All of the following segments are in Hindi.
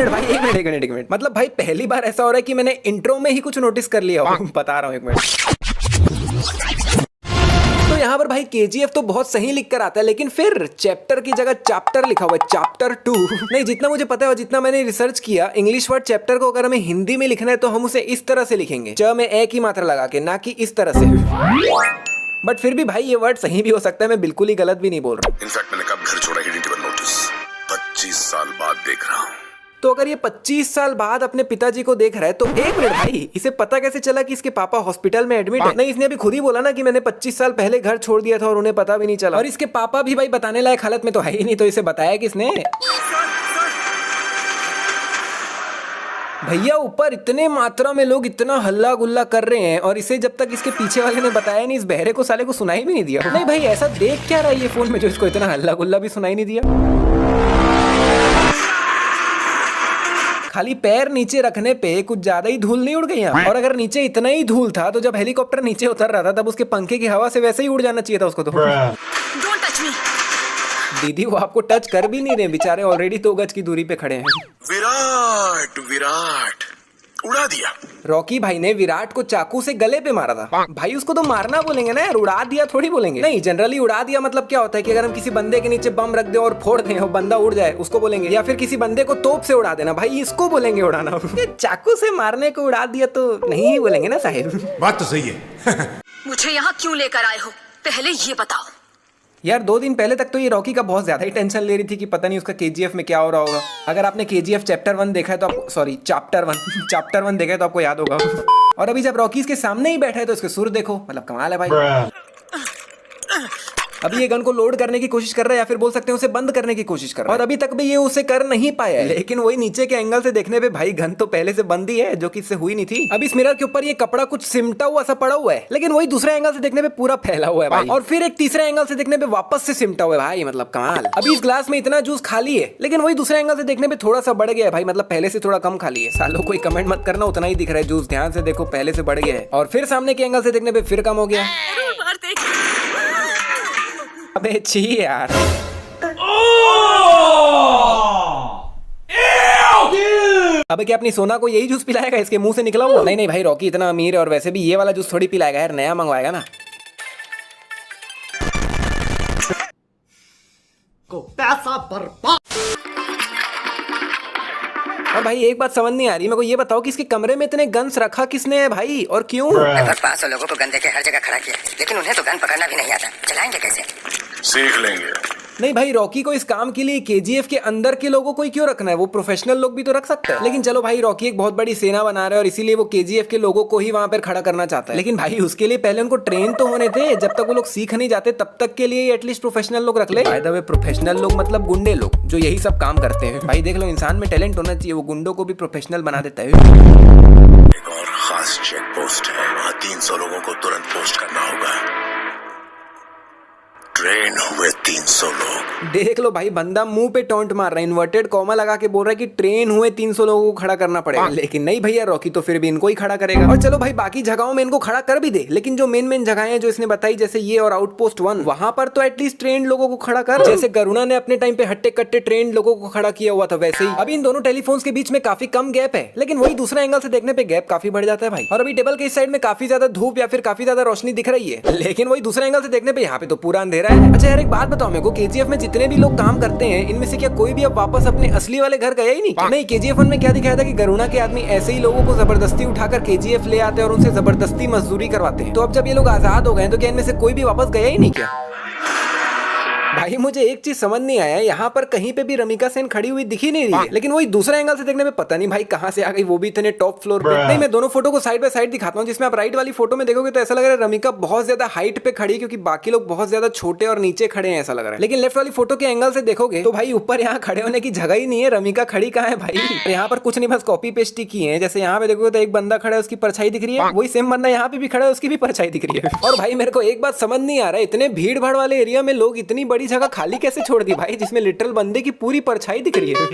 मिनट भाई, एक मिनट, मतलब भाई पहली बार ऐसा हो रहा है कि मैंने इंट्रो में ही कुछ नोटिस कर लिया हो। बता रहा हूँ, एक मिनट। तो यहाँ पर भाई KGF तो बहुत सही लिख कर आता है, लेकिन फिर चैप्टर की जगह चैप्टर लिखा हुआ है, चैप्टर 2। नहीं, जितना मुझे पता है और जितना मैंने रिसर्च किया, इंग्लिश वर्ड चैप्टर को अगर हमें हिंदी में लिखना है तो हम उसे इस तरह से लिखेंगे, च में ए की मात्रा लगा के, ना कि इस तरह से। बट फिर भी भाई ये वर्ड सही भी हो सकता है, मैं बिल्कुल ही गलत भी नहीं बोल रहा। इनफैक्ट मैंने कब घर छोड़ा ही नहीं नोटिस, 25 साल बाद देख रहा हूँ। तो अगर ये 25 साल बाद अपने पिताजी को देख रहा है तो एक मिनट भाई, इसे पता कैसे चला कि इसके पापा हॉस्पिटल में एडमिट है? नहीं, इसने अभी खुद ही बोला ना कि मैंने 25 साल पहले घर छोड़ दिया था और उन्हें पता भी नहीं चला। और इसके पापा भी भाई बताने लायक हालत में तो है ही नहीं, तो इसे बताया किसने? भैया ऊपर इतने मात्रा में लोग इतना हल्ला गुल्ला कर रहे हैं और इसे जब तक इसके पीछे वाले ने बताया नहीं, इस बहरे को साले को सुनाई भी नहीं दिया। नहीं भाई, ऐसा देख क्या रहा है ये फोन में जो इसको इतना हल्ला गुल्ला भी सुनाई नहीं दिया? खाली पैर नीचे रखने पे कुछ ज्यादा ही धूल नहीं उड़ गई यहाँ? और अगर नीचे इतना ही धूल था तो जब हेलीकॉप्टर नीचे उतर रहा था तब उसके पंखे की हवा से वैसे ही उड़ जाना चाहिए था उसको तो। Don't touch me. दीदी वो आपको टच कर भी नहीं रहे, बेचारे ऑलरेडी 2 गज की दूरी पे खड़े हैं। विराट विराट उड़ा दिया। रॉकी भाई ने विराट को चाकू से गले पे मारा था। भाई उसको तो मारना बोलेंगे ना यार, उड़ा दिया थोड़ी बोलेंगे। नहीं, जनरली उड़ा दिया मतलब क्या होता है कि अगर हम किसी बंदे के नीचे बम रख दे और फोड़ दें और बंदा उड़ जाए, उसको बोलेंगे। या फिर किसी बंदे को तोप से उड़ा देना, भाई इसको बोलेंगे उड़ाना। चाकू से मारने को उड़ा दिया तो नहीं ही बोलेंगे ना साहिब। बात तो सही है। मुझे यहाँ क्यों लेकर आए हो, पहले ये बताओ। यार 2 दिन पहले तक तो ये रॉकी का बहुत ज्यादा ही टेंशन ले रही थी कि पता नहीं उसका KGF में क्या हो रहा होगा। अगर आपने KGF चैप्टर 1 देखा है तो आपको, सॉरी चैप्टर 1 देखा है तो आपको याद होगा। और अभी जब रॉकी इसके सामने ही बैठा है तो इसके सुर देखो, मतलब कमाल है भाई। अभी ये गन को लोड करने की कोशिश कर रहा है, या फिर बोल सकते हैं उसे बंद करने की कोशिश कर रहा है, और अभी तक भी ये उसे कर नहीं पाया है। लेकिन वही नीचे के एंगल से देखने पे भाई गन तो पहले से बंद ही है, जो कि इससे हुई नहीं थी। अब इस मिरर के ऊपर ये कपड़ा कुछ सिमटा हुआ सा पड़ा हुआ है, लेकिन वही दूसरे एंगल से देखने पे पूरा फैला हुआ है भाई। और फिर एक तीसरे एंगल से देखने पे वापस से सिमटा हुआ है भाई, मतलब कमाल। अभी इस ग्लास में इतना जूस खाली है, लेकिन वही दूसरे एंगल से देखने पे थोड़ा सा बढ़ गया है भाई, मतलब पहले से थोड़ा कम खाली है। सालों कोई कमेंट मत करना, उतना ही दिख रहा है जूस, ध्यान से देखो पहले से बढ़ गया है। और फिर सामने के एंगल से देखने पे फिर कम हो गया। अबे छी यार। अबे क्या अपनी सोना को यही जूस पिलाएगा, इसके मुंह से निकला हुआ? नहीं भाई, रॉकी इतना अमीर है और वैसे भी ये वाला जूस थोड़ी पिलाएगा यार, नया मंगवाएगा ना। को पैसा बर्बाद। और भाई एक बात समझ नहीं आ रही मेरे को, ये बताओ कि इसके कमरे में इतने गन्स रखा किसने है भाई, और क्यों? लगभग 500 लोगों को गन देके हर जगह खड़ा किया, लेकिन उन्हें तो गन पकड़ना भी नहीं आता, चलाएंगे कैसे? सीख लेंगे। नहीं भाई, रॉकी को इस काम के लिए KGF के अंदर के लोगों को ही क्यों रखना है? वो प्रोफेशनल लोग भी तो रख सकते हैं। लेकिन चलो भाई, रॉकी एक बहुत बड़ी सेना बना रहा है और इसीलिए वो KGF के लोगों को ही वहां पर खड़ा करना चाहता है। लेकिन भाई उसके लिए पहले उनको ट्रेन तो होने थे, जब तक वो लोग सीख नहीं जाते तब तक के लिए एटलीस्ट प्रोफेशनल लोग रख ले। बाय द वे, प्रोफेशनल लोग मतलब गुंडे लोग जो यही सब काम करते हैं। भाई देख लो, इंसान में टैलेंट होना चाहिए, वो गुंडों को भी प्रोफेशनल बना देता है। एक और खास चेक पोस्ट है, वहाँ 300 लोगों को तुरंत पोस्ट करना होगा। ट्रेन हुए 300 लोग। देख लो भाई, बंदा मुंह पे टॉन्ट मार रहा है, इन्वर्टेड कॉमा लगा के बोल रहा है कि ट्रेन हुए 300 लोगों को खड़ा करना पड़ेगा। लेकिन नहीं भैया, रॉकी तो फिर भी इनको ही खड़ा करेगा। और चलो भाई, बाकी जगहों में इनको खड़ा कर भी दे, लेकिन जो मेन जगहें हैं जो इसने बताई, जैसे ये और आउटपोस्ट 1, वहां पर तो एटलीस्ट ट्रेन लोगों को खड़ा कर। जैसे गरुणा ने अपने टाइम पे हट्टे कट्टे ट्रेन लोगों को खड़ा किया हुआ था, वैसे ही अभी इन दोनों टेलीफोन्स के बीच में काफी कम गैप है, लेकिन वही दूसरा एंगल से देखने पे गैप काफी बढ़ जाता है भाई। और अभी टेबल के इस साइड में काफी ज्यादा धूप या फिर काफी ज्यादा रोशनी दिख रही है, लेकिन वही दूसरे एंगल से देखने पे यहाँ पे तो पूरा अंधेरा है। अच्छा यार, एक बात बताओ मेरे को, KGF में जितने भी लोग काम करते हैं, इनमें से क्या कोई भी अब वापस अपने असली वाले घर गया ही नहीं? नहीं, KGF 1 में क्या दिखाया था कि गरुणा के आदमी ऐसे ही लोगों को जबरदस्ती उठाकर KGF ले आते हैं और उनसे जबरदस्ती मजदूरी करवाते हैं। तो अब जब ये लोग आजाद हो गए तो क्या इनमें से कोई भी वापस गया ही नहीं क्या? भाई मुझे एक चीज समझ नहीं आया, यहाँ पर कहीं पे भी रमिका सेन खड़ी हुई दिखी नहीं रही है, लेकिन वही दूसरे एंगल से देखने में पता नहीं भाई कहाँ से आ गई, वो भी इतने टॉप फ्लोर पे। नहीं, मैं दोनों फोटो को साइड बाय साइड दिखाता हूँ, जिसमें आप राइट वाली फोटो में देखोगे तो ऐसा लग रहा है रमिका बहुत ज्यादा हाइट पे खड़ी है, क्योंकि बाकी लोग बहुत ज्यादा छोटे और नीचे खड़े हैं ऐसा लग रहा है। लेकिन लेफ्ट वाली फोटो के एंगल से देखोगे तो भाई ऊपर यहाँ खड़े होने की जगह ही नहीं है, रमिका खड़ी कहाँ है भाई? यहाँ पर कुछ नहीं, बस कॉपी पेस्ट ही की है। जैसे यहाँ पे देखोगे तो एक बंदा खड़ा है, उसकी परछाई दिख रही है, वही सेम बंदा यहाँ पे भी खड़ा है, उसकी भी परछाई दिख रही है। और भाई मेरे को एक बात समझ नहीं आ रहा है, इतने भीड़ भाड़ वाले एरिया में लोग इतनी बड़ी जगह खाली कैसे छोड़ दी भाई, जिसमें लिटरल बंदे की पूरी परछाई दिख रही है।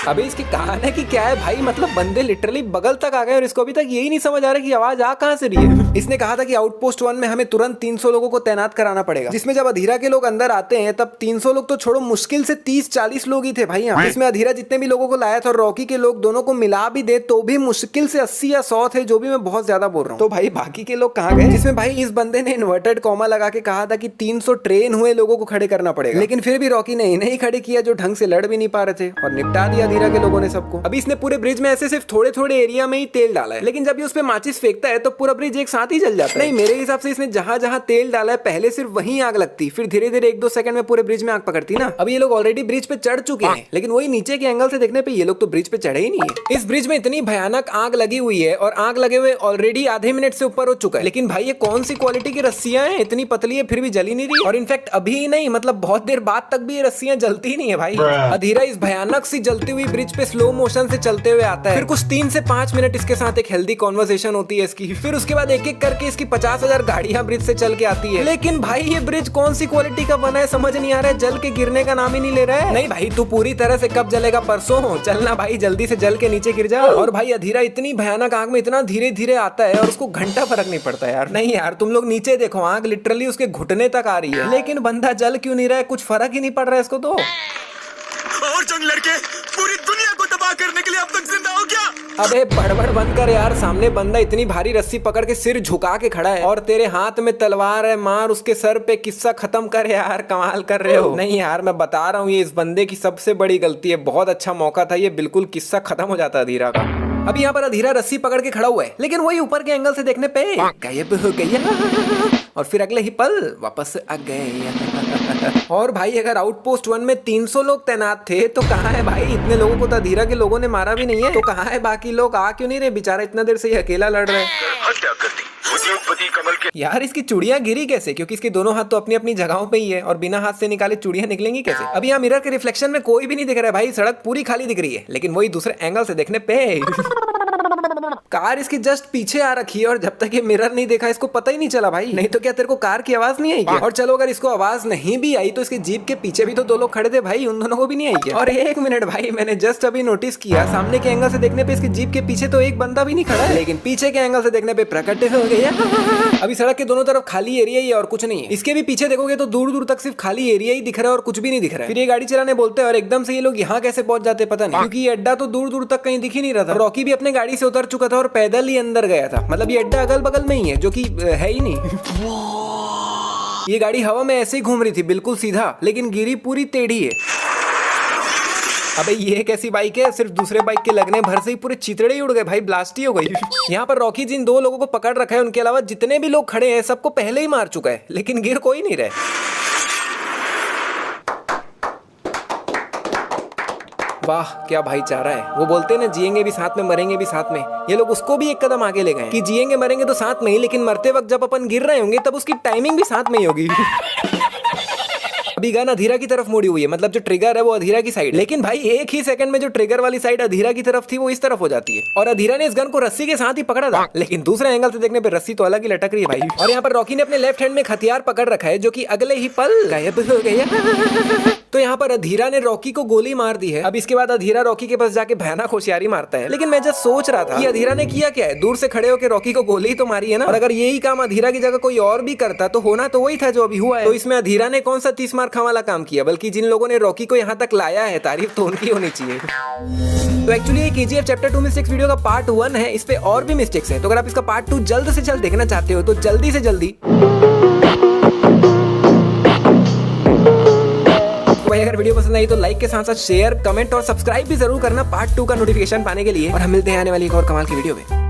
अबे इसकी कहानी है कि क्या है भाई, मतलब बंदे लिटरली बगल तक आ गए और इसको अभी तक यही नहीं समझ आ रहा कि आवाज आ कहां से रही है। इसने कहा था कि आउटपोस्ट 1 में हमें तुरंत 300 लोगों को तैनात कराना पड़ेगा, जिसमें जब अधीरा के लोग अंदर आते हैं तब 300 लोग तो छोड़ो, मुश्किल से 30-40 लोग ही थे भाई यहाँ। इसमें अधीरा जितने भी लोगों को लाया था और रॉकी के लोग दोनों को मिला भी दे तो भी मुश्किल से 80 या 100 थे, जो भी मैं बहुत ज्यादा बोल रहा हूँ। तो भाई बाकी के लोग कहाँ गए? जिसमें भाई इस बंदे ने इन्वर्टेड कॉमा लगा के कहा था कि 300 ट्रेन हुए लोगों को खड़े करना पड़ेगा, लेकिन फिर भी रॉकी ने इन्हें ही खड़े किया जो ढंग से लड़ भी नहीं पा रहे थे और निपटा दिया अधीरा के लोगों ने सबको। अभी इसने पूरे ब्रिज में ऐसे सिर्फ थोड़े थोड़े एरिया में ही तेल डाला है, लेकिन जब ये उस पे माचिस फेंकता है तो पूरा ब्रिज एक साथ ही जल जाता है। नहीं, मेरे हिसाब से इसने जहां जहां तेल डाला है पहले सिर्फ वहीं आग लगती, फिर धीरे धीरे 1-2 सेकंड में पूरे ब्रिज में आग पकड़ती ना। अभी ये लोग ऑलरेडी ब्रिज पे चढ़ चुके हैं, लेकिन वही नीचे के एंगल से देखने पे ये लोग तो ब्रिज पे चढ़े ही नहीं है। इस ब्रिज में इतनी भयानक आग लगी हुई है और आग लगे हुए ऑलरेडी आधे मिनट से ऊपर हो चुका है, लेकिन भाई ये कौन सी क्वालिटी की रस्सियां हैं, इतनी पतली है फिर भी जली नहीं रही। और इनफैक्ट अभी ही नहीं, मतलब बहुत देर बाद तक भी ये रस्सियां जलती ही नहीं है भाई। अधीरा इस भयानक सी जलती हुई ब्रिज पे स्लो मोशन से चलते हुए आता है, फिर कुछ 3 से 5 मिनट इसके साथ एक हेल्दी कॉन्वर्सेशन होती है इसकी, फिर उसके बाद एक एक करके इसकी 50,000 गाड़ियां ब्रिज से चल के आती है। लेकिन भाई ये ब्रिज कौन सी क्वालिटी का बना है समझ नहीं आ रहा है, जल के गिरने का नाम ही नहीं ले रहा है। नहीं भाई तू पूरी तरह से कब जलेगा, परसों हो, चलना भाई जल्दी से जल के नीचे गिर जा। और भाई अधीरा इतनी भयानक आग में इतना धीरे धीरे आता है और उसको घंटा फर्क नहीं पड़ता यार। नहीं यार तुम लोग नीचे देखो, आग लिटरली उसके घुटने तक आ रही है, लेकिन बंदा जल क्यों नहीं रहा है, कुछ फर्क ही नहीं पड़ रहा है इसको। तो और जंग लड़के पूरी दुनिया को तबाह करने के लिए अब तक जिंदा हो क्या? अबे बड़बड़ बंद कर यार, सामने बंदा इतनी भारी रस्सी पकड़ के सिर झुका के खड़ा है और तेरे हाथ में तलवार है, मार उसके सर पे, किस्सा खत्म कर यार, कमाल कर रहे हो। नहीं यार मैं बता रहा हूँ ये इस बंदे की सबसे बड़ी गलती है, बहुत अच्छा मौका था ये, बिल्कुल किस्सा खत्म हो जाता अधीरा का। अभी यहाँ पर अधीरा रस्सी पकड़ के खड़ा हुआ है, लेकिन वही ऊपर के एंगल से देखने पे गायब हो गया और फिर अगले ही पल वापस आ गए। और भाई अगर आउटपोस्ट 1 में 300 लोग तैनात थे तो कहाँ है भाई, इतने लोगों को तो अधीरा के लोगों ने मारा भी नहीं है, तो कहाँ है बाकी लोग, आ क्यों नहीं रहे? बेचारा इतना देर से ये अकेला लड़ रहा है। हत्या कर दी उद्योगपति कमल के। यार इसकी चूड़ियां गिरी कैसे, क्योंकि इसके दोनों हाथ तो अपनी अपनी जगहों पे ही है और बिना हाथ से निकाले चूड़ियां निकलेंगी कैसे? अभी यहाँ मिरर के रिफ्लेक्शन में कोई भी नहीं दिख रहा है भाई, सड़क पूरी खाली दिख रही है, लेकिन वही दूसरे एंगल से देखने पे कार इसकी जस्ट पीछे आ रखी है और जब तक ये मिरर नहीं देखा इसको पता ही नहीं चला भाई। नहीं तो क्या तेरे को कार की आवाज नहीं आई क्या? और चलो अगर इसको आवाज नहीं भी आई तो इसकी जीप के पीछे भी तो 2 लोग खड़े थे भाई, उन दोनों को भी नहीं आई क्या? और 1 मिनट भाई, मैंने जस्ट अभी नोटिस किया सामने के एंगल से देखने पे इसकी जीप के पीछे तो एक बंदा भी नहीं खड़ा है, लेकिन पीछे के एंगल से देखने पे प्रकट हो गया। अभी सड़क के दोनों तरफ खाली एरिया ही है और कुछ नहीं है। इसके भी पीछे देखोगे तो दूर दूर तक सिर्फ खाली एरिया ही दिख रहा है और कुछ भी नहीं दिख रहा है। फिर ये गाड़ी चलाने बोलते हैं और एकदम से ये लोग यहाँ कैसे पहुंच जाते पता नहीं, क्योंकि ये अड्डा तो दूर दूर तक कहीं दिख ही नहीं रहा था। रॉकी भी अपने गाड़ी से उतर चुका था और पैदल ही अंदर गया था, मतलब ये अड्डा अगल बगल में ही है जो कि है ही नहीं। ये गाड़ी हवा में ऐसे ही घूम रही थी बिल्कुल सीधा, लेकिन गिरी पूरी टेढ़ी है। अबे ये कैसी बाइक है, सिर्फ दूसरे बाइक के लगने भर से ही पूरे चितड़े ही उड़ गए भाई, ब्लास्ट ही हो गई। यहाँ पर रॉकी जिन 2 लोगों को पकड़ रखा है उनके अलावा जितने भी लोग खड़े हैं सबको पहले ही मार चुका है, लेकिन गिर कोई नहीं रहे। वाह क्या भाईचारा है। वो बोलते हैं ना जिएंगे भी साथ में मरेंगे भी साथ में, ये लोग उसको भी एक कदम आगे ले गए कि जिएंगे मरेंगे तो साथ में ही, लेकिन मरते वक्त जब अपन गिर रहे होंगे तब उसकी टाइमिंग भी साथ में ही होगी। अभी गन अधीरा की तरफ मुड़ी हुई है, मतलब जो ट्रिगर है वो अधीरा की साइड, लेकिन भाई एक ही सेकंड में जो ट्रिगर वाली साइड अधीरा की तरफ थी वो इस तरफ हो जाती है और अधीरा ने इस गन को रस्सी के साथ ही पकड़ा था, लेकिन दूसरे एंगल से देखने पे रस्सी तो अलग ही लटक रही है भाई। और यहाँ पर रॉकी ने अपने लेफ्ट हैंड में एक हथियार पकड़ रखा है जो कि अगले ही पल गायब हो गया। तो यहाँ पर अधीरा ने रॉकी को गोली मार दी है। अब इसके बाद अधीरा रॉकी के पास जाके भयानक होशियारी मारता है, लेकिन मैं जस्ट सोच रहा था कि अधीरा ने किया क्या है, दूर से खड़े होकर रॉकी को गोली ही तो मारी है ना, और अगर यही काम अधीरा की जगह कोई और भी करता तो होना तो वही था जो अभी हुआ है। तो इसमें अधीरा ने कौन सा 30 मार खा वाला काम किया, बल्कि जिन लोगों ने रॉकी को यहाँ तक लाया है तारीफ तो उनकी होनी चाहिए। तो एक्चुअली ये KGF चैप्टर 2 मिस्टेक्स वीडियो का पार्ट 1 है, इस पे और भी मिस्टेक्स है, तो अगर आप इसका पार्ट 2 जल्द से जल्द देखना चाहते हो तो जल्दी से जल्दी भाई अगर वीडियो पसंद आई तो लाइक के साथ साथ शेयर, कमेंट और सब्सक्राइब भी जरूर करना पार्ट 2 का नोटिफिकेशन पाने के लिए। और हम मिलते हैं आने वाली एक और कमाल की वीडियो में।